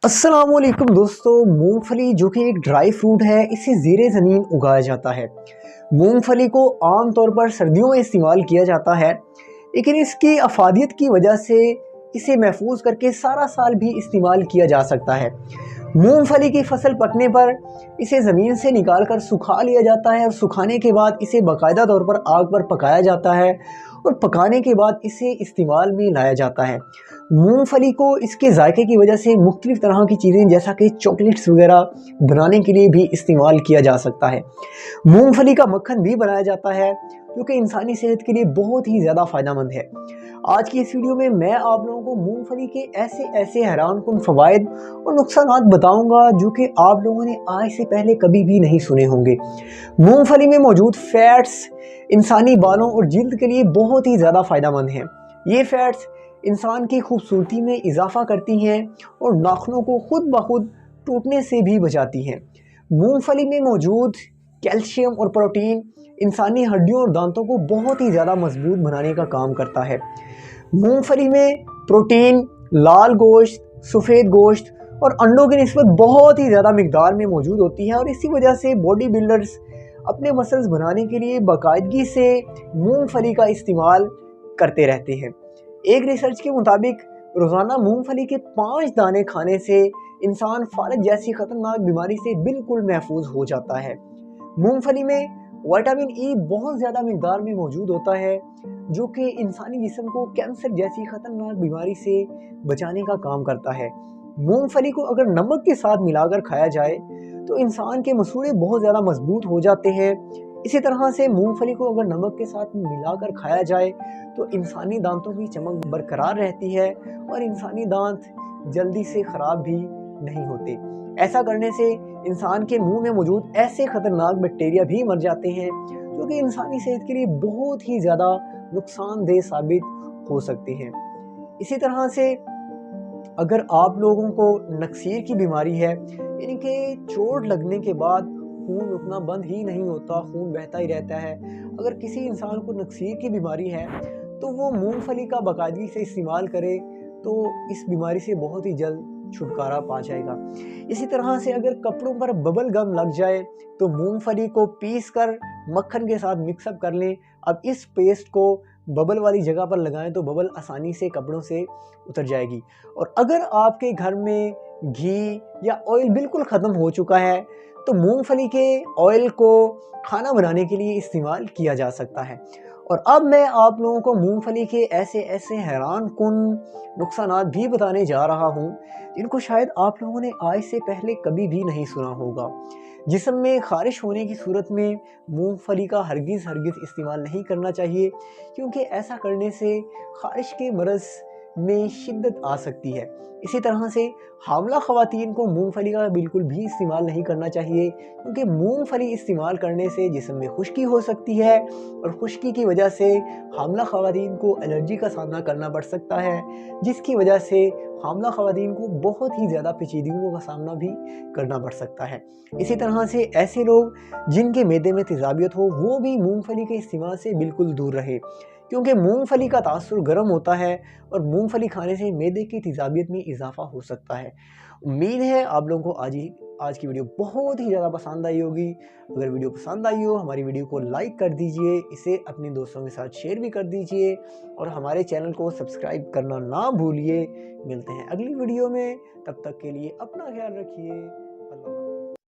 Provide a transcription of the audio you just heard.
अस्सलाम वालेकुम दोस्तों। मूंगफली जो कि एक ड्राई फ्रूट है, इसे ज़ेरे ज़मीन उगाया जाता है। मूंगफली को आम तौर पर सर्दियों में इस्तेमाल किया जाता है, लेकिन इसकी अफादियत की वजह से इसे महफूज करके सारा साल भी इस्तेमाल किया जा सकता है। मूंगफली की फसल पकने पर इसे ज़मीन से निकाल कर सुखा लिया जाता है और सुखाने के बाद इसे बाकायदा तौर पर आग पर पकाया जाता है और पकाने के बाद इसे इस्तेमाल में लाया जाता है। मूंगफली को इसके जायके की वजह से मुख्तलिफ तरह की चीज़ें जैसा कि चॉकलेट्स वगैरह बनाने के लिए भी इस्तेमाल किया जा सकता है। मूंगफली का मक्खन भी बनाया जाता है जो कि इंसानी सेहत के लिए बहुत ही ज़्यादा फ़ायदेमंद है। आज की इस वीडियो में मैं आप लोगों को मूंगफली के ऐसे ऐसे हैरानकुन फ़वाइद और नुकसानात बताऊंगा जो कि आप लोगों ने आज से पहले कभी भी नहीं सुने होंगे। मूंगफली में मौजूद फैट्स इंसानी बालों और जिल्द के लिए बहुत ही ज़्यादा फ़ायदेमंद हैं। ये फैट्स इंसान की खूबसूरती में इजाफा करती हैं और नाखूनों को खुद ब खुद टूटने से भी बचाती हैं। मूंगफली में मौजूद कैल्शियम और प्रोटीन इंसानी हड्डियों और दांतों को बहुत ही ज़्यादा मजबूत बनाने का काम करता है। मूंगफली में प्रोटीन लाल गोश्त, सफ़ेद गोश्त और अंडों की निस्बत बहुत ही ज़्यादा मिकदार में मौजूद होती है और इसी वजह से बॉडी बिल्डर्स अपने मसल्स बनाने के लिए बाकायदगी से मूंगफली का इस्तेमाल करते रहते हैं। एक रिसर्च के मुताबिक रोज़ाना मूंगफली के 5 दाने खाने से इंसान फालज जैसी ख़तरनाक बीमारी से बिल्कुल महफूज हो जाता है। मूंगफली में विटामिन ई बहुत ज़्यादा मिकदार में मौजूद होता है जो कि इंसानी जिस्म को कैंसर जैसी ख़तरनाक बीमारी से बचाने का काम करता है। मूंगफली को अगर नमक के साथ मिलाकर खाया जाए तो इंसान के मसूड़े बहुत ज़्यादा मजबूत हो जाते हैं। इसी तरह से मूंगफली को अगर नमक के साथ मिलाकर खाया जाए तो इंसानी दांतों की चमक बरकरार रहती है और इंसानी दांत जल्दी से ख़राब भी नहीं होते। ऐसा करने से इंसान के मुंह में मौजूद ऐसे ख़तरनाक बैक्टीरिया भी मर जाते हैं जो कि इंसानी सेहत के लिए बहुत ही ज़्यादा नुकसानदेह साबित हो सकते हैं। इसी तरह से अगर आप लोगों को नक्सीर की बीमारी है, यानी कि चोट लगने के बाद खून रुकना बंद ही नहीं होता, खून बहता ही रहता है, अगर किसी इंसान को नक्सीर की बीमारी है तो वो मूंगफली का बाकायदगी से इस्तेमाल करे तो इस बीमारी से बहुत ही जल्द छुटकारा पा जाएगा। इसी तरह से अगर कपड़ों पर बबल गम लग जाए तो मूंगफली को पीस कर मक्खन के साथ मिक्सअप कर लें। अब इस पेस्ट को बबल वाली जगह पर लगाएं तो बबल आसानी से कपड़ों से उतर जाएगी। और अगर आपके घर में घी या ऑयल बिल्कुल ख़त्म हो चुका है तो मूंगफली के ऑयल को खाना बनाने के लिए इस्तेमाल किया जा सकता है। और अब मैं आप लोगों को मूंगफली के ऐसे ऐसे हैरानकुन नुकसानात भी बताने जा रहा हूं जिनको शायद आप लोगों ने आज से पहले कभी भी नहीं सुना होगा। जिस्म में ख़ारिश होने की सूरत में मूंगफली का हरगिज़ इस्तेमाल नहीं करना चाहिए, क्योंकि ऐसा करने से ख़ारिश के मरज़ में शिद्दत आ सकती है। इसी तरह से हामला ख़वातीन को मूंगफली का बिल्कुल भी इस्तेमाल नहीं करना चाहिए, क्योंकि मूंगफली इस्तेमाल करने से जिस्म में खुश्की हो सकती है और खुश्की की वजह से हामला ख़वातीन को एलर्जी का सामना करना पड़ सकता है, जिसकी वजह से हामला ख़वातीन को बहुत ही ज़्यादा पेचीदगियों का सामना भी करना पड़ सकता है। इसी तरह से ऐसे लोग जिनके मैदे में तेज़ाबियत हो वो भी मूंगफली के इस्तेमाल से बिल्कुल दूर रहे, क्योंकि मूंगफली का तासुर गर्म होता है और मूंगफली खाने से मैदे की तेज़ाबियत में इजाफा हो सकता है। उम्मीद है आप लोगों को आज की वीडियो बहुत ही ज़्यादा पसंद आई होगी। अगर वीडियो पसंद आई हो हमारी वीडियो को लाइक कर दीजिए, इसे अपने दोस्तों के साथ शेयर भी कर दीजिए और हमारे चैनल को सब्सक्राइब करना ना भूलिए। मिलते हैं अगली वीडियो में, तब तक के लिए अपना ख्याल रखिए। अल्लाह।